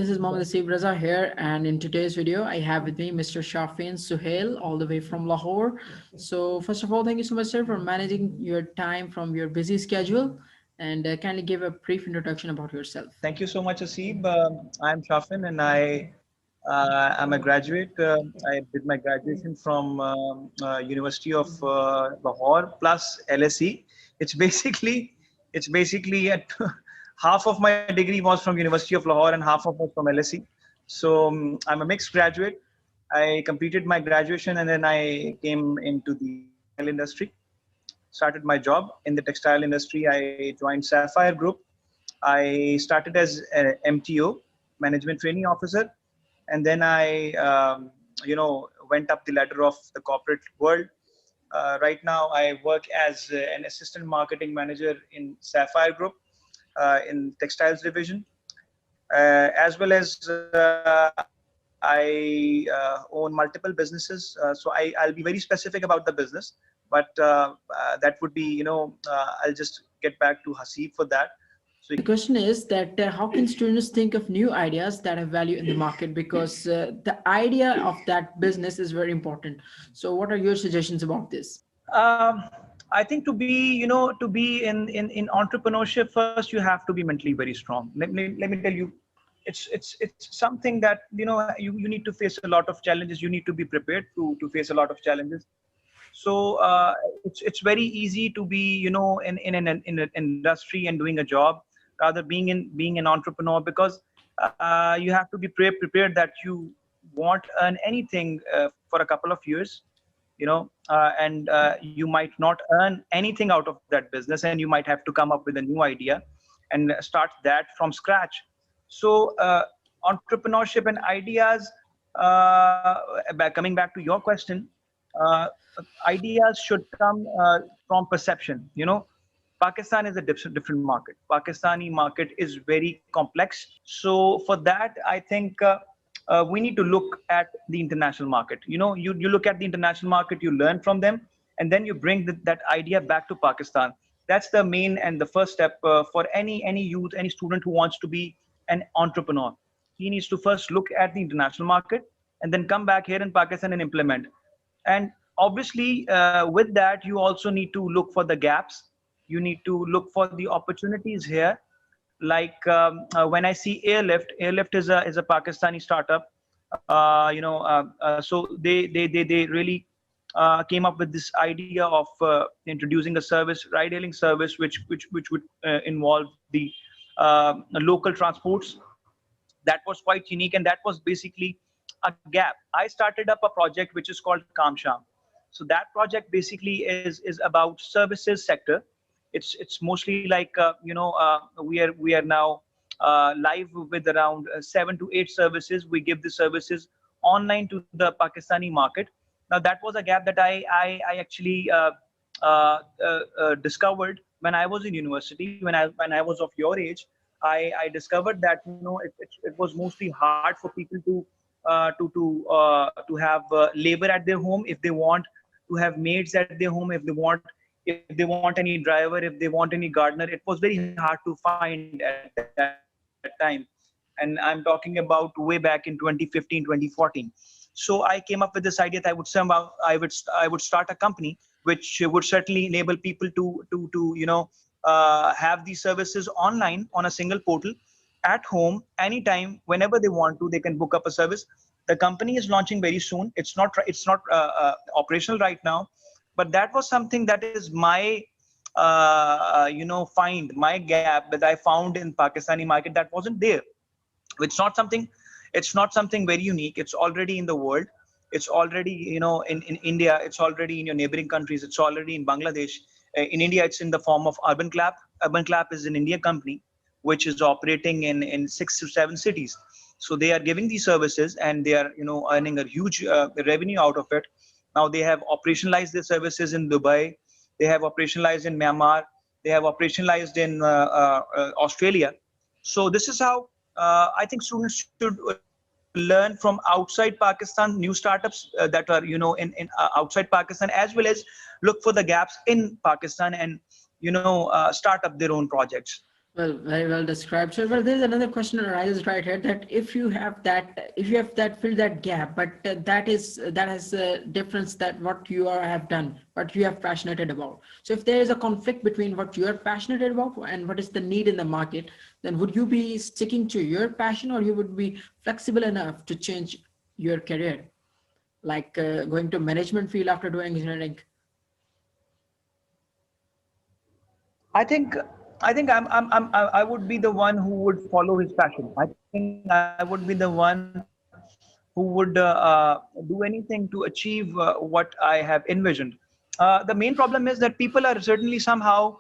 This is Mohammed Asif Raza here, and in today's video, I have with me Mr. Shafin Sohail, all the way from Lahore. So, first of all, thank you so much, sir, for managing your time from your busy schedule, and kindly give a brief introduction about yourself. Thank you so much, Asib. I'm Shafin and I am a graduate. I did my graduation from University of Lahore plus LSE. It's basically, it's basically at half of my degree was from University of Lahore and half of it from LSE. So I'm a mixed graduate. I completed my graduation and then I came into the textile industry. Started my job in the textile industry. I joined Sapphire Group. I started as an MTO, Management Training Officer, and then I, went up the ladder of the corporate world. Right now, I work as an assistant marketing manager in Sapphire Group in textiles division, as well as I own multiple businesses. So I'll be very specific about the business, but that would be, I'll just get back to Hasib for that. So The question is that how can students think of new ideas that have value in the market? Because the idea of that business is very important. So, what are your suggestions about this? Um, I think to be in entrepreneurship, first you have to be mentally very strong. Let me tell you, it's something that you need to face a lot of challenges. You need to be prepared to face a lot of challenges. So it's very easy to be in an industry and doing a job rather being an entrepreneur, because you have to be prepared that you won't earn anything for a couple of years, and you might not earn anything out of that business, and you might have to come up with a new idea and start that from scratch. So entrepreneurship and ideas, coming back to your question, uh, ideas should come from perception. Pakistan is a different market. Pakistani market is very complex. So for that, I think we need to look at the international market. You look at the international market, you learn from them, and then you bring that idea back to Pakistan. That's the main and the first step for any youth, any student who wants to be an entrepreneur. He needs to first look at the international market and then come back here in Pakistan and implement. And obviously, with that, you also need to look for the gaps. You need to look for the opportunities here. Like when I see Airlift is a Pakistani startup. So they really came up with this idea of introducing a service, ride-hailing service, which would involve the local transports. That was quite unique, and that was basically a gap. I started up a project which is called Kamsham. So that project basically is about services sector. It's mostly like we are now live with around 7 to 8 services. We give the services online to the Pakistani market. Now that was a gap that I actually discovered when I was in university. When I was of your age, I discovered that it was mostly hard for people to have labor at their home if they want to have maids at their home, if they want any driver, if they want any gardener. It was very hard to find at that time. And I'm talking about way back in 2015, 2014. So I came up with this idea that I would start a company which would certainly enable people to have these services online on a single portal at home, anytime, whenever they want to. They can book up a service. The company is launching very soon. It's not operational right now, but that was something that is my my gap that I found in Pakistani market that wasn't there. It's not something very unique. It's already in the world. It's already in India. It's already in your neighboring countries. It's already in Bangladesh. In India, it's in the form of Urban Clap. Urban Clap is an Indian company which is operating in 6 to 7 cities. So they are giving these services, and they are earning a huge revenue out of it. Now they have operationalized their services in Dubai. They have operationalized in Myanmar. They have operationalized in Australia. So this is how I think students should learn from outside Pakistan, new startups that are in outside Pakistan, as well as look for the gaps in Pakistan and start up their own projects. Well, very well described, sir. Well, there's another question that arises right here, that if you have that fill that gap, but that has a difference, that what you are have done, what you are passionate about. So if there is a conflict between what you are passionate about and what is the need in the market, then would you be sticking to your passion, or you would be flexible enough to change your career, like going to management field after doing engineering? I would be the one who would follow his passion. I think I would be the one who would do anything to achieve what I have envisioned. The main problem is that people are certainly somehow,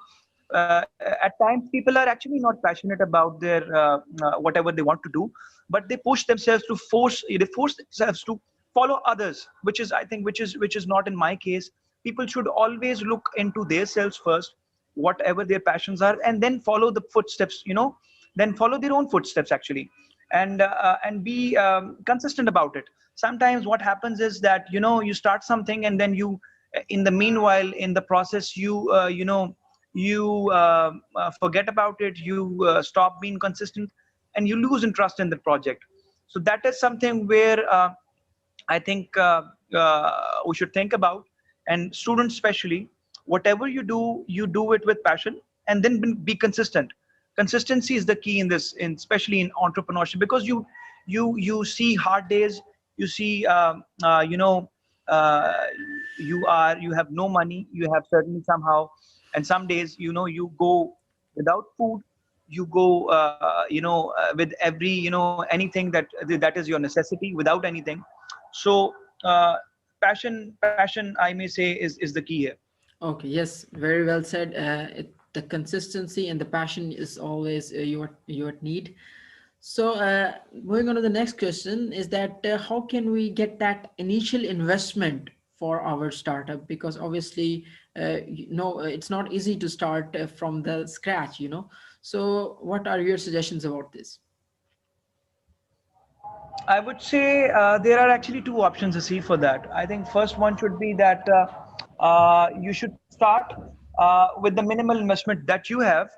at times, people are actually not passionate about their whatever they want to do, but they push themselves to force themselves to follow others, which is, I think, which is not in my case. People should always look into themselves first, whatever their passions are, and then follow the footsteps, then follow their own footsteps actually, and be consistent about it. Sometimes what happens is that you start something, and then you, in the meanwhile, in the process, you forget about it, you stop being consistent, and you lose interest in the project. So that is something where I think we should think about. And students especially, whatever you do it with passion, and then be consistent. Consistency is the key in this, especially in entrepreneurship, because you see hard days, you see uh, you have no money, you have certainly somehow, and some days you go without food, you go with every anything that is your necessity, without anything. So passion, I may say, is the key here. Okay, yes, very well said. The consistency and the passion is always your need. So, moving on to the next question is that how can we get that initial investment for our startup? Because obviously, it's not easy to start from the scratch. So, what are your suggestions about this? I would say there are actually two options to see for that. I think first one should be that you should start with the minimal investment that you have.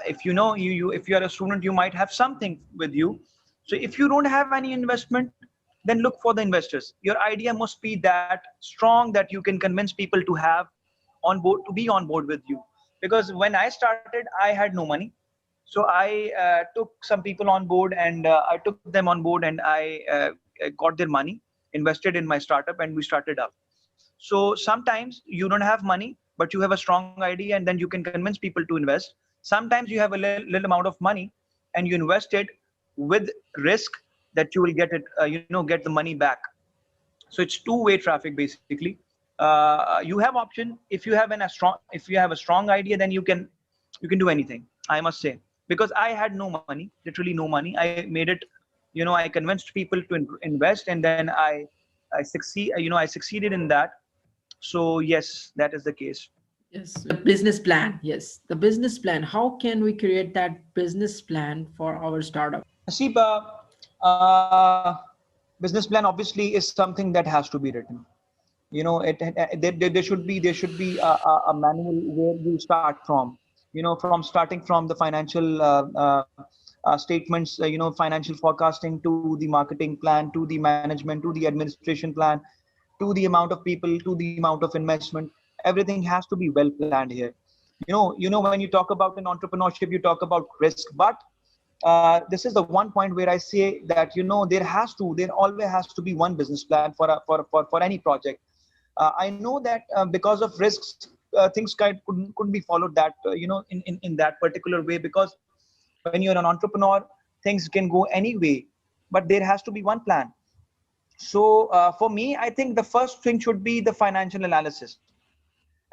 If if you are a student, you might have something with you. So if you don't have any investment, then look for the investors. Your idea must be that strong that you can convince people to have on board, to be on board with you. Because when I started, I had no money, so I took some people on board, and I took them on board, and I got their money, invested in my startup, and we started up. So sometimes you don't have money, but you have a strong idea, and then you can convince people to invest. Sometimes you have a little amount of money, and you invest it with risk that you will get it, get the money back. So it's two-way traffic basically. You have option. If you have if you have a strong idea, then you can do anything, I must say. Because I had no money, literally no money, I made it. I convinced people to invest, and then I succeeded in that. So yes, that is the case. Yes, the business plan. Yes, the business plan. How can we create that business plan for our startup? Nasib, uh, business plan obviously is something that has to be written. There should be a manual where you start from. From starting from the financial statements, financial forecasting, to the marketing plan, to the management, to the administration plan, to the amount of people, to the amount of investment. Everything has to be well planned here. When you talk about an entrepreneurship, you talk about risk, but this is the one point where I say that there always has to be one business plan for any project. I know that because of risks, things couldn't be followed that in that particular way, because when you're an entrepreneur, things can go any way, but there has to be one plan. So for me, I think the first thing should be the financial analysis.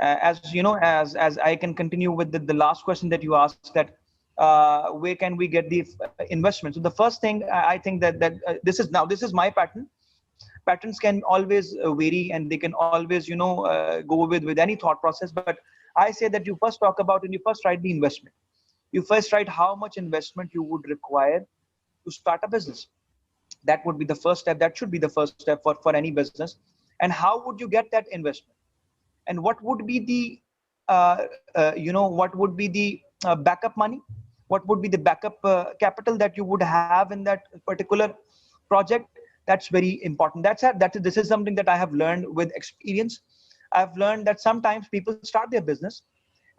As you know, as I can continue with the last question that you asked, that where can we get the investment. So the first thing, I think that this is my pattern. Patterns can always vary, and they can always go with any thought process. But I say that you first talk about, and you first write the investment. You first write how much investment you would require to start a business. That would be the first step. That should be the first step for any business. And how would you get that investment? And what would be the what would be the backup money? What would be the backup capital that you would have in that particular project? That's very important. This is something that I have learned with experience. I've learned that sometimes people start their business,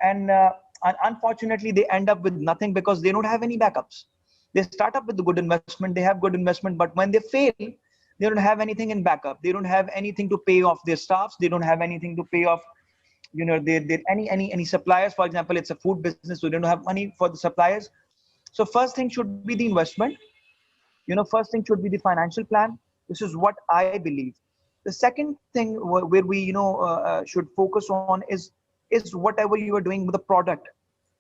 and unfortunately they end up with nothing because they don't have any backups. They start up with the good investment, they have good investment, but when they fail, they don't have anything in backup. They don't have anything to pay off their staffs. They don't have anything to pay off, their any suppliers. For example, it's a food business, so they don't have money for the suppliers. So first thing should be the investment. First thing should be the financial plan. This is what I believe. The second thing where we should focus on is whatever you are doing with the product.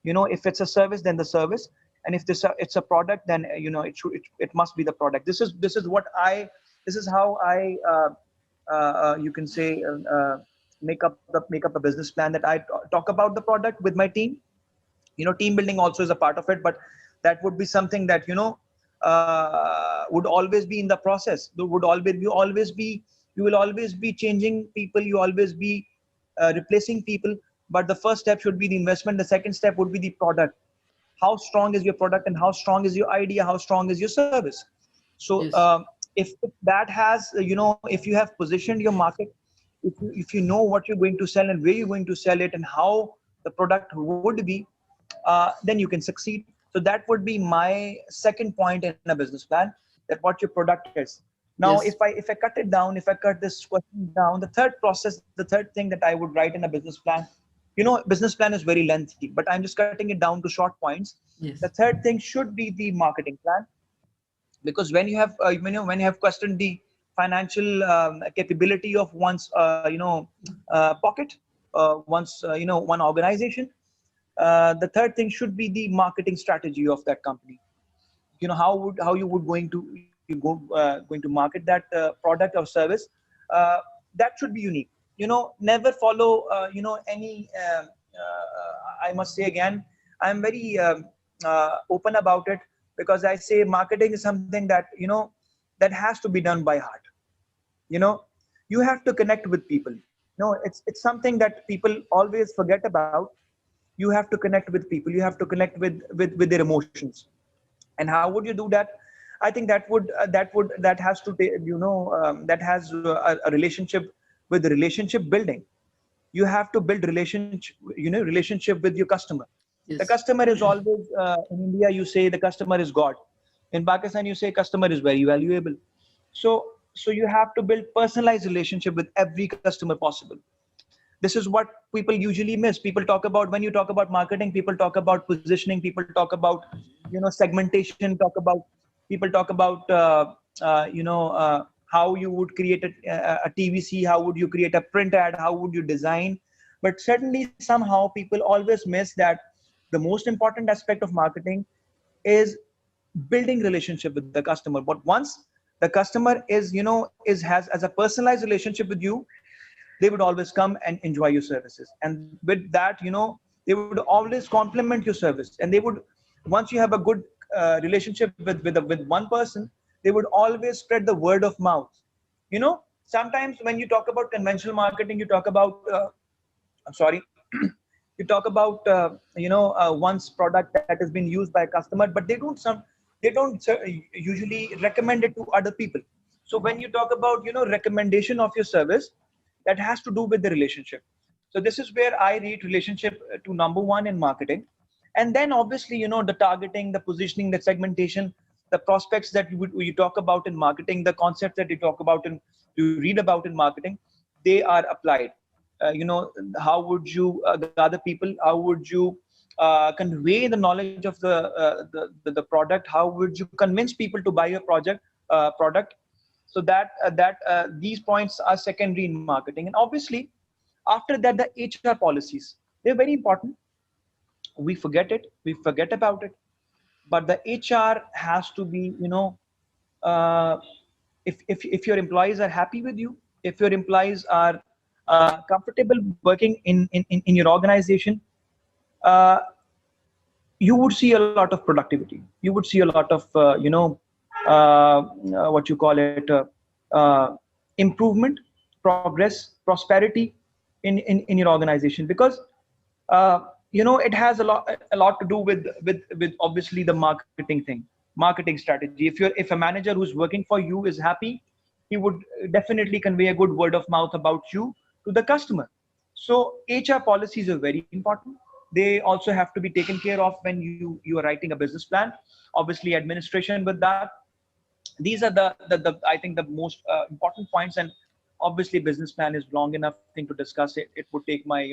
If it's a service, then the service. And if it's a product, then it must be the product. This is how I you can say make up a business plan, that I talk about the product with my team. Team building also is a part of it, but that would be something that would always be in the process. There would always be you will always be changing people, you always be replacing people. But the first step should be the investment. The second step would be the product. How strong is your product, and how strong is your idea, how strong is your service? So Yes. if that has if you have positioned your market, if you know what you're going to sell and where you're going to sell it and how the product would be, then you can succeed. So that would be my second point in a business plan, that what your product is. Now Yes. if I cut it down, if I cut this question down, the third thing that I would write in a business plan, business plan is very lengthy, but I'm just cutting it down to short points. The Yes. third thing should be the marketing plan. Because when you have when you have questioned the financial capability of one's pocket, one organization, the third thing should be the marketing strategy of that company. How you would going to market that product or service. uh, that should be unique. Never follow any I must say again, I'm very open about it, because I say marketing is something that that has to be done by heart. you know you have to connect with people. It's something that people always forget about. You have to connect with people, you have to connect with their emotions. And how would you do that? I think that has to take, that has a relationship with the relationship building. You have to build relationship with your customer. The Yes. customer is always, in India you say the customer is god. In Pakistan you say customer is very valuable. So you have to build personalized relationship with every customer possible. This is what people usually miss. People talk about, when you talk about marketing, people talk about positioning, people talk about segmentation, people talk about how you would create a tvc, how would you create a print ad, how would you design. But certainly somehow people always miss that the most important aspect of marketing is building relationship with the customer. But once the customer has as a personalized relationship with you, they would always come and enjoy your services. And with that, they would always compliment your service. And they would, once you have a good relationship with one person, they would always spread the word of mouth. Sometimes when you talk about conventional marketing, you talk about I'm sorry, you talk about one's product that has been used by a customer, but they don't usually recommend it to other people. So when you talk about recommendation of your service, that has to do with the relationship. So this is where I read relationship to number one in marketing. And then obviously the targeting, the positioning, the segmentation, the prospects that you talk about in marketing, the concepts that you read about in marketing, they are applied. How would you gather people? How would you convey the knowledge of the product? How would you convince people to buy your product? So that these points are secondary in marketing. And obviously after that, the HR policies, they're very important. We forget about it. But the HR has to be, uh, if your employees are happy with you, if your employees are comfortable working in your organization, uh, you would see a lot of productivity. You would see a lot of what you call it, improvement, progress, prosperity in your organization. Because it has a lot to do with obviously the marketing thing, marketing strategy. If a manager who's working for you is happy, he would definitely convey a good word of mouth about you to the customer. So HR policies are very important. They also have to be taken care of when you are writing a business plan. Obviously administration with that. These are the I think the most important points. And obviously business plan is long enough thing to discuss it. It would take my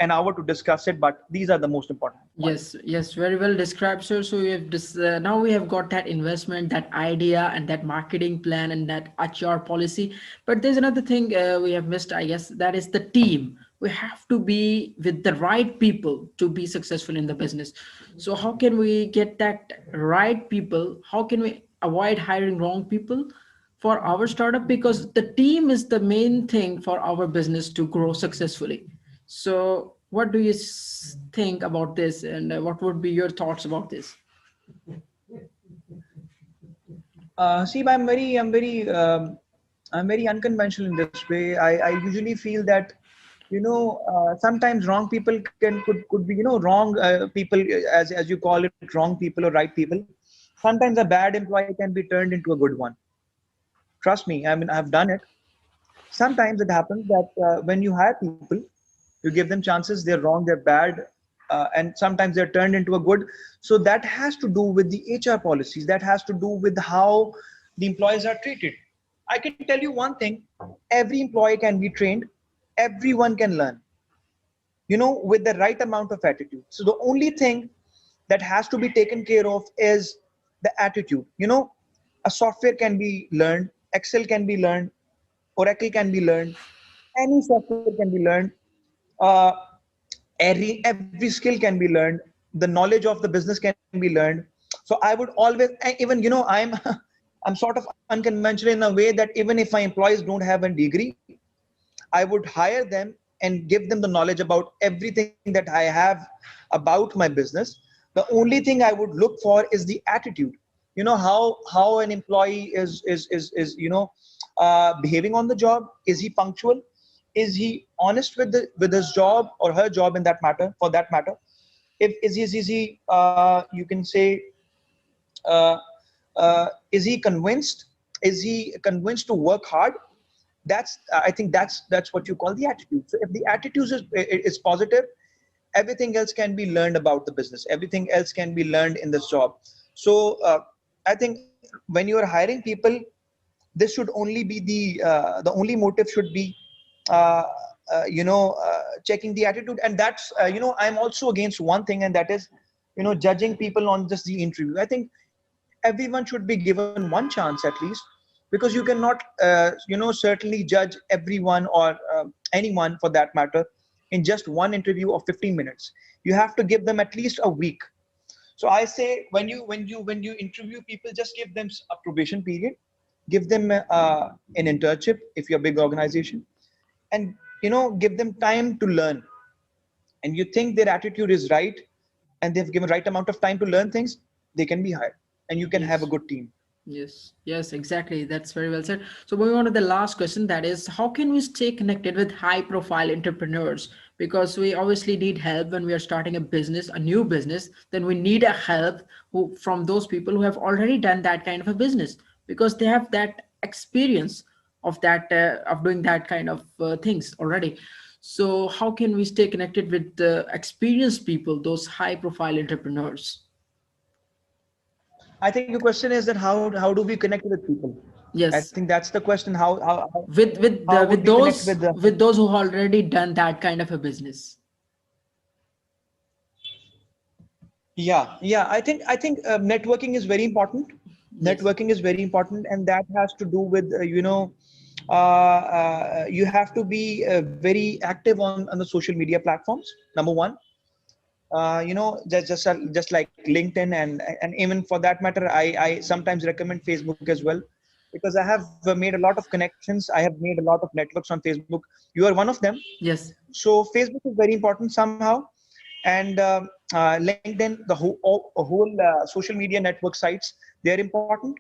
an hour to discuss it, but these are the most important points. Yes, yes, very well described, sir. So we have this now we have got that investment, that idea, and that marketing plan, and that HR policy. But there's another thing we have missed, I guess, that is the team. We have to be with the right people to be successful in the business. So how can we get that right people? How can we avoid hiring wrong people for our startup? Because the team is the main thing for our business to grow successfully. So, what do you think about this, and what would be your thoughts about this? See, I'm very unconventional in this way. I usually feel that sometimes wrong people could be wrong people, as you call it, wrong people or right people. Sometimes a bad employee can be turned into a good one. Trust me, I mean, I've done it. Sometimes it happens that when you hire people, you give them chances, they're wrong, they're bad, and sometimes they're turned into a good. So that has to do with the HR policies, that has to do with how the employees are treated. I can tell you one thing: every employee can be trained, everyone can learn, with the right amount of attitude. So the only thing that has to be taken care of is the attitude. A software can be learned, Excel can be learned, Oracle can be learned, any software can be learned. uh, every skill can be learned. The knowledge of the business can be learned. So I would always, even I'm I'm sort of unconventional in a way that even if my employees don't have a degree, I would hire them and give them the knowledge about everything that I have about my business. The only thing I would look for is the attitude. How an employee is behaving on the job. Is he punctual? Is he honest with his job or her job, in that matter, for that matter? If is he you can say, uh, is he convinced? Is he convinced to work hard? That's I think that's what you call the attitude. So if the attitude is positive, everything else can be learned about the business, everything else can be learned in this job. So I think when you are hiring people, this should only be the only motive should be uh, checking the attitude. And that's I'm also against one thing, and that is judging people on just the interview. I think everyone should be given one chance at least, because you cannot certainly judge everyone or anyone for that matter in just one interview of 15 minutes. You have to give them at least a week. So I say, when you interview people, just give them a probation period, give them an internship if you're a big organization, and give them time to learn. And you think their attitude is right, and they've given right amount of time to learn things, they can be hired, and you can have a Yes. good team. Yes, yes, exactly. That's very well said. So moving on to the last question, that is, how can we stay connected with high-profile entrepreneurs? Because we obviously need help when we are starting a business, a new business. Then we need a help from those people who have already done that kind of a business, because they have that experience of that of doing that kind of things already. So how can we stay connected with the experienced people, those high-profile entrepreneurs? I think the question is that how do we connect with people? I Yes, think that's the question. How would with we connect with them? those who already done that kind of a business. Yeah. I think networking is very important. Yes, Networking is very important, and that has to do with you have to be very active on the social media platforms. Number one, just like LinkedIn, and even for that matter, I sometimes recommend Facebook as well, because I have made a lot of connections. I have made a lot of networks on Facebook. You are one of them. yes, So Facebook is very important somehow. And LinkedIn, the whole social media network sites, they're important.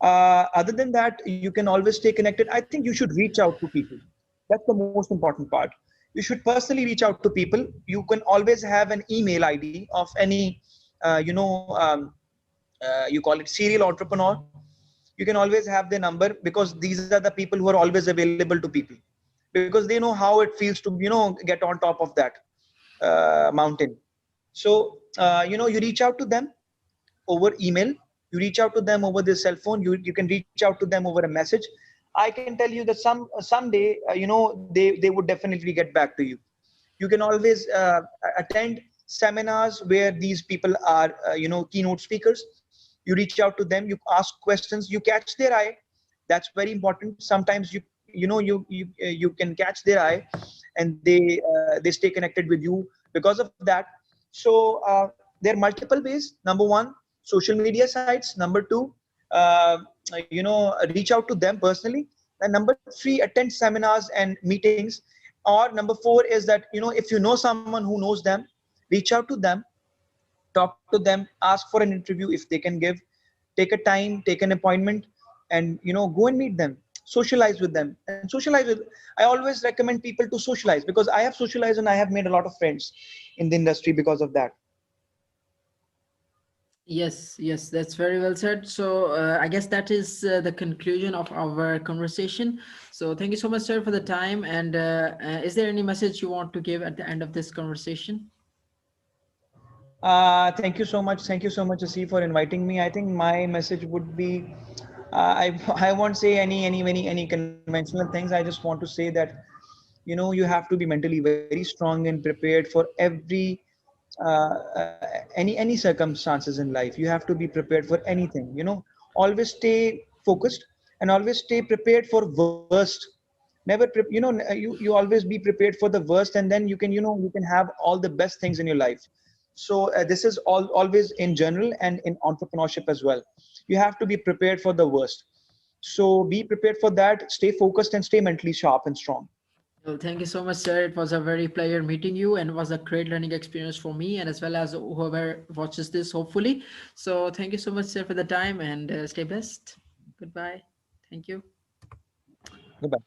Other than that, you can always stay connected. I think you should reach out to people. That's the most important part. You should personally reach out to people. You can always have an email ID of any, you know, you call it serial entrepreneur. You can always have their number, because these are the people who are always available to people, because they know how it feels to, get on top of that mountain. So you reach out to them over email, you reach out to them over their cell phone, you can reach out to them over a message. I can tell you that someday, they would definitely get back to you. You can always attend seminars where these people are, keynote speakers. You reach out to them, you ask questions, you catch their eye. That's very important. Sometimes you can catch their eye, and they stay connected with you because of that. So there are multiple ways. Number one, social media sites. Number two, uh, reach out to them personally. And number three, attend seminars and meetings. Or number four is that, if you know someone who knows them, reach out to them, talk to them, ask for an interview if they can give. Take a time, take an appointment, and go and meet them, socialize with them, and socialize with. I always recommend people to socialize, because I have socialized and I have made a lot of friends in the industry because of that. Yes, yes, that's very well said. So I guess that is the conclusion of our conversation. So thank you so much, sir, for the time. And is there any message you want to give at the end of this conversation? Thank you so much. Thank you so much, Asi, for inviting me. I think my message would be, I won't say any conventional things. I just want to say that, you have to be mentally very strong and prepared for every any circumstances in life. You have to be prepared for anything. Always stay focused, and always stay prepared for worst. Never, you always be prepared for the worst, and then you can have all the best things in your life. So this is always in general and in entrepreneurship as well. You have to be prepared for the worst. So be prepared for that. Stay focused and stay mentally sharp and strong. Well, thank you so much, sir. It was a very pleasure meeting you, and it was a great learning experience for me and as well as whoever watches this, hopefully. So thank you so much, sir, for the time, and stay blessed. Goodbye. Thank you. Goodbye.